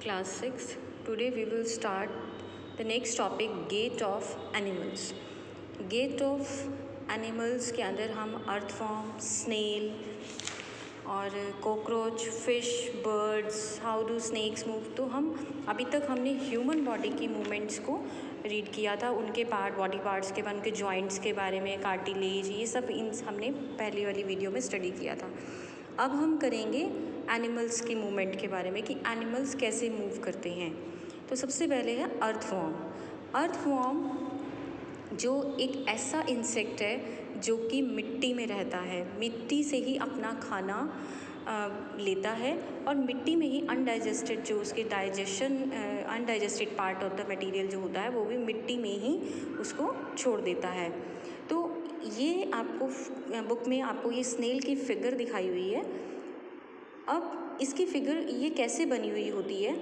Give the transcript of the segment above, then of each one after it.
Class 6. Today we will start the next topic, gait of animals. Gait of animals के अंदर हम earthworm, snail और cockroach, fish, birds, how do snakes move. तो हम अभी तक हमने ह्यूमन बॉडी की मूवमेंट्स को रीड किया था, उनके बॉडी पार्ट्स के उनके जॉइंट्स के बारे में, कार्टिलेज, ये सब हमने पहली वाली वीडियो में स्टडी किया था। अब हम करेंगे एनिमल्स की मूवमेंट के बारे में कि एनिमल्स कैसे मूव करते हैं। तो सबसे पहले है अर्थवॉर्म। अर्थवॉर्म जो एक ऐसा इंसेक्ट है जो कि मिट्टी में रहता है, मिट्टी से ही अपना खाना लेता है और मिट्टी में ही अनडाइजेस्टेड जो उसके undigested part of the material जो होता है वो भी मिट्टी में ही उसको छोड़ देता है। तो ये आपको बुक में आपको ये स्नेल की फिगर दिखाई हुई है। अब इसकी फिगर ये कैसे बनी हुई होती है।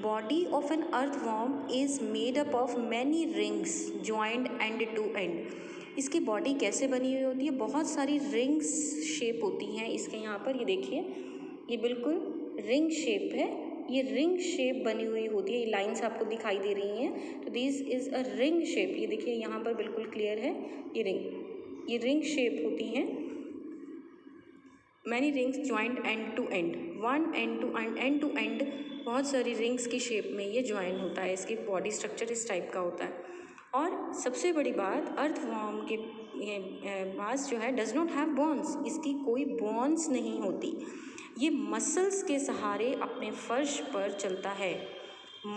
Body of an earthworm is made up of many rings joined end to end. इसकी बॉडी कैसे बनी हुई होती है, बहुत सारी रिंग्स शेप होती हैं इसके यहाँ पर। ये देखिए, ये बिल्कुल रिंग शेप है, ये रिंग शेप बनी हुई होती है। ये लाइंस आपको दिखाई दे रही हैं, तो this is a ring shape. ये देखिए यहाँ पर बिल्कुल क्लियर है, ये रिंग शेप होती हैं। Many rings joint end to end, one end to end बहुत सारी रिंग्स की शेप में ये ज्वाइन होता है। इसकी बॉडी स्ट्रक्चर इस टाइप का होता है। और सबसे बड़ी बात, अर्थवॉर्म के पास जो है डज नॉट हैव बोन्स, इसकी कोई बोन्स नहीं होती। ये मसल्स के सहारे अपने फर्श पर चलता है,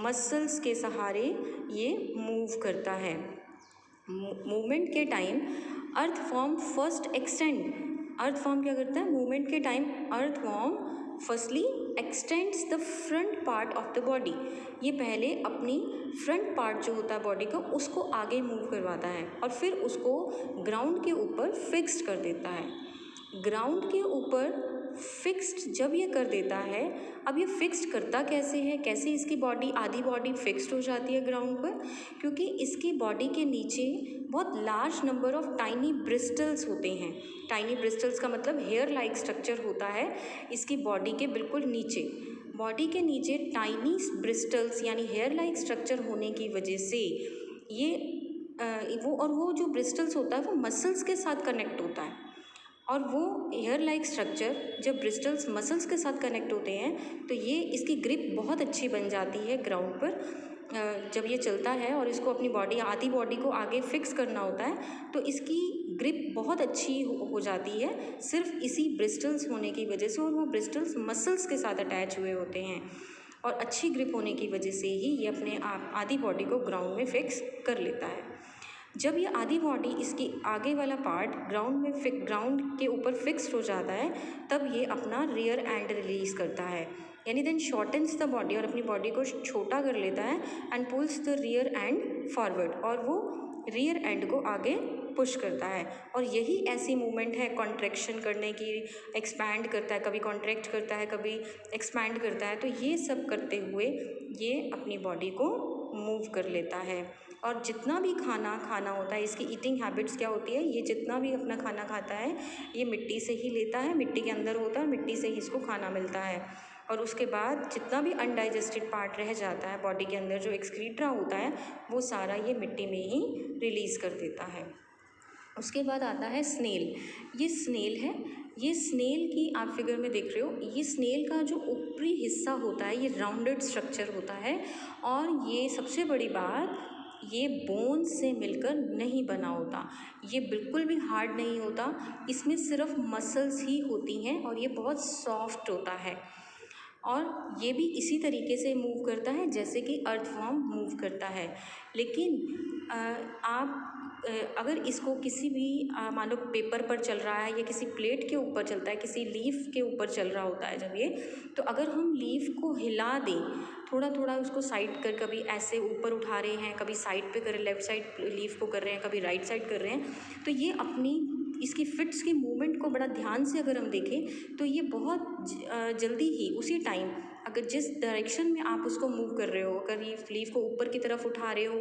मसल्स के सहारे ये मूव करता है। मूवमेंट के time earthworm first extend, earthworm क्या करता है मूवमेंट के time, earthworm firstly x tends the front part of the body. ये पहले अपनी फ्रंट पार्ट जो होता है बॉडी का उसको आगे मूव करवाता है और फिर उसको ग्राउंड के ऊपर फिक्स्ड कर देता है। ग्राउंड के ऊपर फिक्स्ड जब ये कर देता है, अब ये फिक्स्ड करता कैसे है, कैसे इसकी बॉडी आधी बॉडी फिक्स्ड हो जाती है ग्राउंड पर, क्योंकि इसकी बॉडी के नीचे बहुत large number of tiny bristles होते हैं। टाइनी ब्रिस्टल्स का मतलब हेयर लाइक स्ट्रक्चर होता है इसकी बॉडी के बिल्कुल नीचे। बॉडी के नीचे टाइनी ब्रिस्टल्स यानी हेयर लाइक स्ट्रक्चर होने की वजह से ये वो जो ब्रिस्टल्स होता है वो मसल्स के साथ कनेक्ट होता है। और वो हेयर लाइक स्ट्रक्चर जब ब्रिस्टल्स मसल्स के साथ कनेक्ट होते हैं तो ये इसकी ग्रिप बहुत अच्छी बन जाती है ग्राउंड पर। जब ये चलता है और इसको अपनी बॉडी आधी बॉडी को आगे फिक्स करना होता है तो इसकी ग्रिप बहुत अच्छी हो जाती है सिर्फ इसी ब्रिस्टल्स होने की वजह से। और वो ब्रिस्टल्स मसल्स के साथ अटैच हुए होते हैं और अच्छी ग्रिप होने की वजह से ही ये अपने आधी बॉडी को ग्राउंड में फिक्स कर लेता है। जब ये आधी बॉडी इसकी आगे वाला पार्ट ग्राउंड के ऊपर फिक्स्ड हो जाता है तब ये अपना रियर एंड रिलीज़ करता है, यानी देन शॉर्टन्स द बॉडी और अपनी बॉडी को छोटा कर लेता है and pulls the rear and forward, और वो रियर एंड को आगे पुश करता है। और यही ऐसी मूवमेंट है कॉन्ट्रैक्शन करने की, एक्सपैंड करता है, कभी कॉन्ट्रैक्ट करता है कभी एक्सपैंड करता है। तो ये सब करते हुए ये अपनी बॉडी को मूव कर लेता है। और जितना भी खाना खाना होता है, इसकी ईटिंग हैबिट्स क्या होती है, ये जितना भी अपना खाना खाता है ये मिट्टी से ही लेता है, मिट्टी के अंदर होता है, मिट्टी से ही इसको खाना मिलता है। और उसके बाद जितना भी अनडाइजेस्टेड पार्ट रह जाता है बॉडी के अंदर, जो एक्सक्रीट्रा होता है, वो सारा ये मिट्टी में ही रिलीज़ कर देता है। उसके बाद आता है स्नेल। ये स्नेल है, ये स्नेल की आप फिगर में देख रहे हो, ये स्नेल का जो ऊपरी हिस्सा होता है ये राउंडेड स्ट्रक्चर होता है। और ये सबसे बड़ी बात, ये बोन से मिलकर नहीं बना होता, ये बिल्कुल भी हार्ड नहीं होता, इसमें सिर्फ मसल्स ही होती हैं और ये बहुत सॉफ्ट होता है। और ये भी इसी तरीके से मूव करता है जैसे कि अर्थवॉर्म मूव करता है। लेकिन आप अगर इसको किसी भी मान लो पेपर पर चल रहा है या किसी प्लेट के ऊपर चलता है, किसी लीफ के ऊपर चल रहा होता है जब ये, तो अगर हम लीफ को हिला दें, थोड़ा थोड़ा उसको साइड कर, कभी ऐसे ऊपर उठा रहे हैं, कभी साइड पे कर रहे, लेफ़्ट साइड लीफ को कर रहे हैं, कभी राइट साइड कर रहे हैं, तो ये अपनी इसकी फिट्स की मूवमेंट को बड़ा ध्यान से अगर हम देखें तो ये बहुत जल्दी ही उसी टाइम, अगर जिस डायरेक्शन में आप उसको मूव कर रहे हो, अगर ये लीफ को ऊपर की तरफ उठा रहे हो,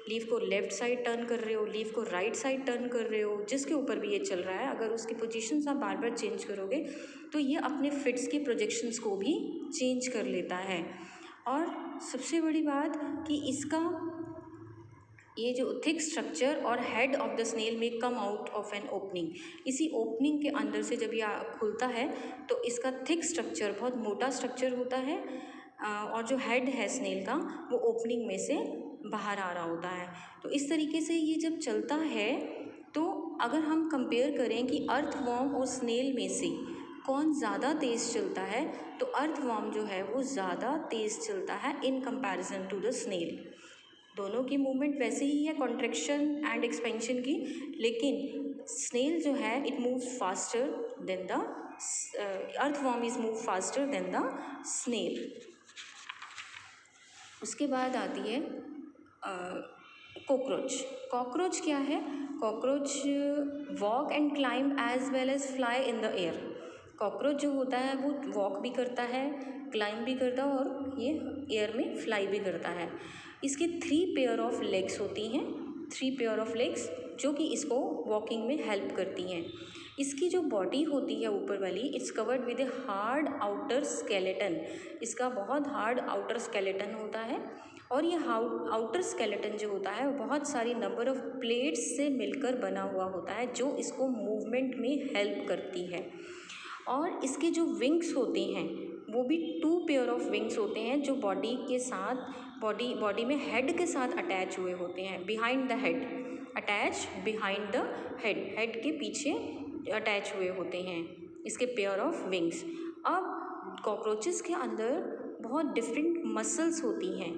लीफ को लेफ़्ट साइड टर्न कर रहे हो, लीफ को राइट साइड टर्न कर रहे हो, जिसके ऊपर भी ये चल रहा है, अगर उसकी पोजीशंस आप बार बार चेंज करोगे तो ये अपने फिट्स की प्रोजेक्शंस को भी चेंज कर लेता है। और सबसे बड़ी बात कि इसका ये जो थिक स्ट्रक्चर और हेड ऑफ द स्नेल में come out of an opening, इसी ओपनिंग के अंदर से जब ये खुलता है तो इसका थिक स्ट्रक्चर, बहुत मोटा स्ट्रक्चर होता है, और जो हेड है स्नेल का वो ओपनिंग में से बाहर आ रहा होता है। तो इस तरीके से ये जब चलता है तो अगर हम कंपेयर करें कि अर्थवॉर्म और स्नेल में से कौन ज़्यादा तेज़ चलता है, तो अर्थवॉर्म जो है वो ज़्यादा तेज़ चलता है in comparison to the snail. दोनों की मूवमेंट वैसे ही है कॉन्ट्रैक्शन एंड एक्सपेंशन की, लेकिन स्नेल जो है it moves faster than the earthworm is move faster than the snail. उसके बाद आती है कॉकरोच। कॉकरोच क्या है? Cockroach walk and climb as well as fly in the air. Cockroach जो होता है वो वॉक भी करता है, क्लाइंब भी करता है और ये एयर में फ्लाई भी करता है। इसकी 3 पेयर ऑफ लेग्स होती हैं, 3 पेयर ऑफ लेग्स जो कि इसको वॉकिंग में हेल्प करती हैं। इसकी जो बॉडी होती है ऊपर वाली, it's covered with a hard outer skeleton. इसका बहुत हार्ड आउटर स्केलेटन होता है और ये आउटर स्केलेटन जो होता है वो बहुत सारी नंबर ऑफ प्लेट्स से मिलकर बना हुआ होता है जो इसको मूवमेंट में हेल्प करती है। और इसके जो विंग्स होते हैं वो भी 2 पेयर ऑफ विंग्स होते हैं जो बॉडी के साथ बॉडी में हेड के साथ अटैच हुए होते हैं, behind the head, attach behind the head के पीछे अटैच हुए होते हैं इसके पेयर ऑफ विंग्स। अब कॉकरोचेस के अंदर बहुत डिफरेंट मसल्स होती हैं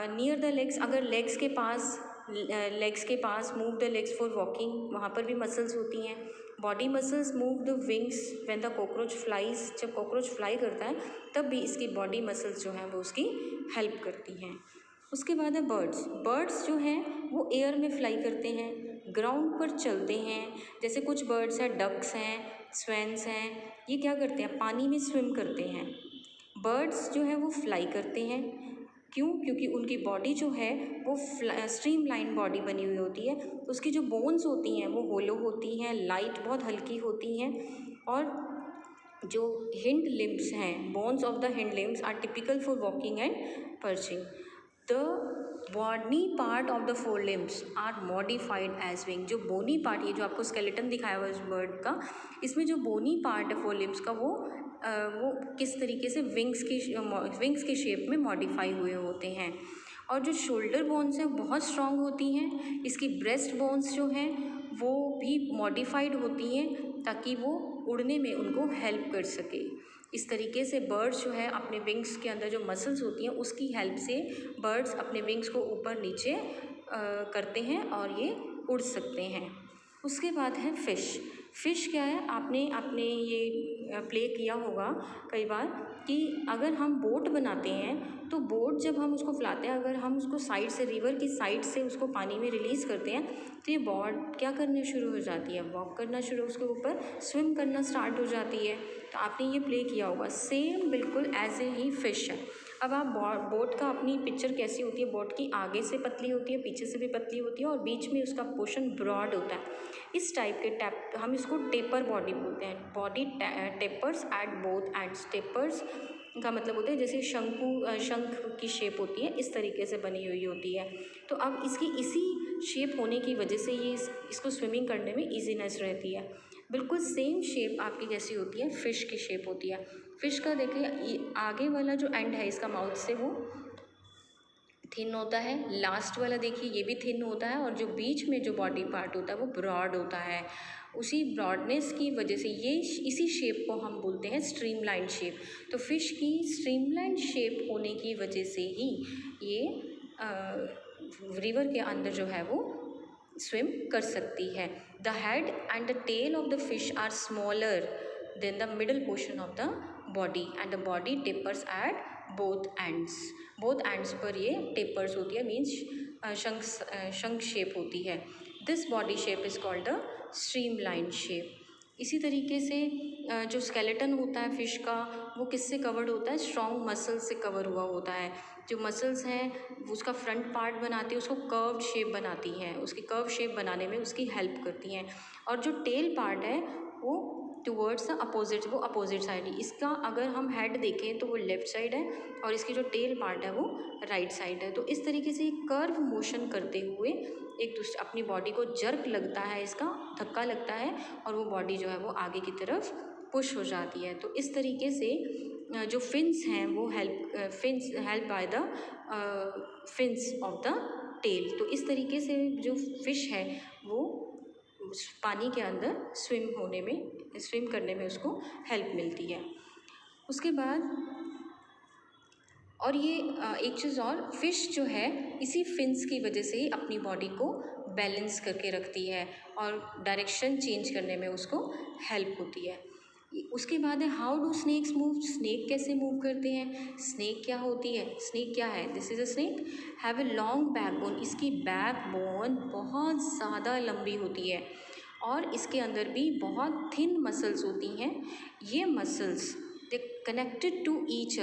नियर द लेग्स। अगर लेग्स के पास move the legs for walking, वहाँ पर भी मसल्स होती हैं। Body muscles move the wings when the cockroach flies. जब कॉकरोच फ्लाई करता है तब भी इसकी बॉडी मसल्स जो हैं वो उसकी हेल्प करती हैं। उसके बाद है बर्ड्स जो हैं वो एयर में फ्लाई करते हैं, ग्राउंड पर चलते हैं। जैसे कुछ बर्ड्स हैं, डक्स हैं, स्वेन्स हैं, ये क्या करते हैं? पानी में स्विम करते हैं। बर्ड्स जो है वो फ्लाई करते हैं, क्यों? क्योंकि उनकी बॉडी जो है वो स्ट्रीमलाइन बॉडी बनी हुई होती है। उसकी जो बोन्स होती हैं वो होलो होती हैं, लाइट, बहुत हल्की होती हैं। और जो हिंड लिम्ब्स हैं, bones of the hind limbs are typical for walking and perching. The body part of the fore limbs are modified as wing. जो बोनी पार्ट, ये जो आपको स्केलेटन दिखाया हुआ है इस बर्ड का, इसमें जो बोनी पार्ट है फोर लिम्ब्स का वो किस तरीके से विंग्स की शेप में मॉडिफाई हुए होते हैं। और जो शोल्डर बोन्स हैं बहुत स्ट्रॉन्ग होती हैं। इसकी ब्रेस्ट बोन्स जो हैं वो भी मॉडिफाइड होती हैं ताकि वो उड़ने में उनको हेल्प कर सके। इस तरीके से बर्ड्स जो है अपने विंग्स के अंदर जो मसल्स होती हैं उसकी हेल्प से बर्ड्स अपने विंग्स को ऊपर नीचे करते हैं और ये उड़ सकते हैं। उसके बाद है फ़िश क्या है? आपने ये प्ले किया होगा कई बार कि अगर हम बोट बनाते हैं तो बोट जब हम उसको फैलाते हैं, अगर हम उसको साइड से, रिवर की साइड से उसको पानी में रिलीज़ करते हैं तो ये बोट क्या करने शुरू हो जाती है? वॉक करना शुरू, उसके ऊपर स्विम करना स्टार्ट हो जाती है। तो आपने ये प्ले किया होगा, सेम बिल्कुल ऐसे ही फ़िश है। अब आप बोट का अपनी पिक्चर कैसी होती है? बोट की आगे से पतली होती है, पीछे से भी पतली होती है और बीच में उसका पोर्शन ब्रॉड होता है। इस टाइप के हम इसको टेपर बॉडी बोलते हैं। Body tapers at both ends. Tapers का मतलब होता है जैसे शंख की शेप होती है, इस तरीके से बनी हुई होती है। तो अब इसकी इसी शेप होने की वजह से ये इसको स्विमिंग करने में ईजीनेस रहती है। बिल्कुल सेम शेप आपकी जैसी होती है, फ़िश की शेप होती है। फ़िश का देखिए आगे वाला जो एंड है इसका माउथ से वो थिन होता है, लास्ट वाला देखिए ये भी थिन होता है और जो बीच में जो बॉडी पार्ट होता है वो ब्रॉड होता है। उसी ब्रॉडनेस की वजह से ये इसी शेप को हम बोलते हैं स्ट्रीमलाइन शेप। तो फ़िश की स्ट्रीमलाइन शेप होने की वजह से ही ये रिवर के अंदर जो है वो स्विम कर सकती है। The head and the tail of the fish are smaller than the middle portion of the body and the body tapers at both ends पर ये टेपर्स होती है, मीन्स शंख शेप होती है। This body shape is called the streamline shape. इसी तरीके से जो स्केलेटन होता है फ़िश का वो किससे कवर्ड होता है? स्ट्रॉन्ग मसल्स से कवर हुआ होता है। जो मसल्स हैं उसका फ्रंट पार्ट बनाती है, उसको कर्व शेप बनाती हैं, उसकी कर्व शेप बनाने में उसकी हेल्प करती हैं। और जो टेल पार्ट है वो टूवर्ड्स द अपोजिट, वो अपोजिट साइड है। इसका अगर हम हेड देखें तो वो लेफ़्ट साइड है और इसकी जो टेल पार्ट है वो राइट साइड है। तो इस तरीके से कर्व मोशन करते हुए एक दूसरे अपनी बॉडी को जर्क लगता है, इसका धक्का लगता है और वो बॉडी जो है वो आगे की तरफ पुश हो जाती है। तो इस तरीके से जो फिन्स हैं वो help by the fins of the tail. तो इस तरीके से जो फिश है वो पानी के अंदर स्विम करने में उसको हेल्प मिलती है। उसके बाद और ये एक चीज़ और, फिश जो है इसी फिन्स की वजह से ही अपनी बॉडी को बैलेंस करके रखती है और डायरेक्शन चेंज करने में उसको हेल्प होती है। उसके बाद है how do snakes move, snake कैसे मूव करते हैं। स्नेक क्या होती है, स्नेक क्या है, this is a snake have a long backbone, इसकी बैकबोन बहुत ज़्यादा लंबी होती है और इसके अंदर भी बहुत थिन मसल्स होती हैं। ये muscles they connected to each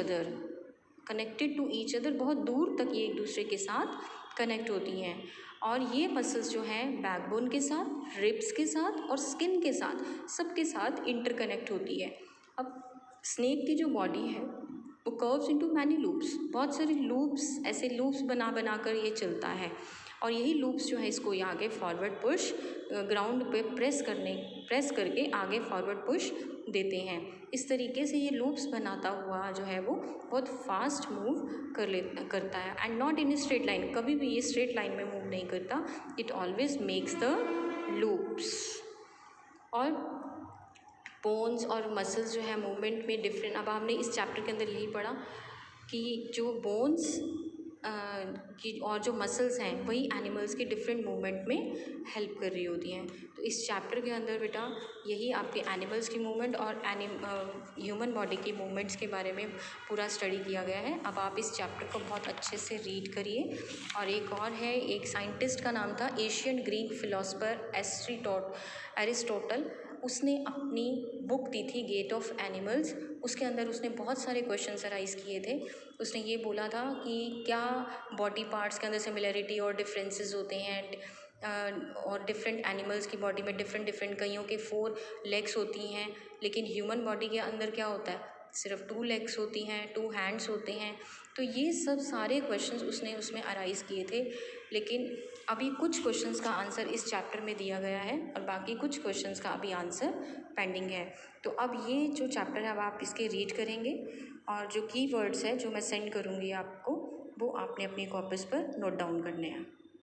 other, बहुत दूर तक ये एक दूसरे के साथ कनेक्ट होती हैं और ये मसल्स जो हैं बैकबोन के साथ, रिब्स के साथ और स्किन के साथ, सबके साथ इंटरकनेक्ट होती है। अब स्नेक की जो बॉडी है वो कर्व्स इनटू मैनी लूप्स, बहुत सारे लूप्स, ऐसे लूप्स बना बना कर ये चलता है और यही लूप्स जो है इसको आगे फॉरवर्ड पुश, ग्राउंड पे प्रेस करके आगे फॉरवर्ड पुश देते हैं। इस तरीके से ये लूप्स बनाता हुआ जो है वो बहुत फास्ट मूव करता है and not in straight line, कभी भी ये स्ट्रेट लाइन में मूव नहीं करता, it always makes the loops. और बोन्स और मसल्स जो है मूवमेंट में डिफरेंट, अब हमने इस चैप्टर के अंदर यही पढ़ा कि जो बोन्स की और जो मसल्स हैं वही एनिमल्स के डिफरेंट मूवमेंट में हेल्प कर रही होती हैं। तो इस चैप्टर के अंदर बेटा यही आपके एनिमल्स की मूवमेंट और ह्यूमन बॉडी की मूवमेंट्स के बारे में पूरा स्टडी किया गया है। अब आप इस चैप्टर को बहुत अच्छे से रीड करिए। और एक और है, एक साइंटिस्ट का नाम था एशियन ग्रीक फिलोसफर एरिस्टोटल, उसने अपनी बुक दी थी गेट ऑफ एनिमल्स, उसके अंदर उसने बहुत सारे क्वेश्चंस अराइज किए थे। उसने ये बोला था कि क्या बॉडी पार्ट्स के अंदर सिमिलरिटी और डिफरेंसेस होते हैं और डिफरेंट एनिमल्स की बॉडी में डिफरेंट कईयों के 4 लेग्स होती हैं, लेकिन ह्यूमन बॉडी के अंदर क्या होता है, सिर्फ 2 लेग्स होती हैं, 2 हैंड्स होते हैं। तो ये सब सारे क्वेश्चंस उसने उसमें अराइज किए थे, लेकिन अभी कुछ क्वेश्चंस का आंसर इस चैप्टर में दिया गया है और बाकी कुछ क्वेश्चंस का अभी आंसर पेंडिंग है। तो अब ये जो चैप्टर है अब आप इसके रीड करेंगे और जो कीवर्ड्स है जो मैं सेंड करूँगी आपको वो आपने अपनी कॉपीज़ पर नोट डाउन करने हैं।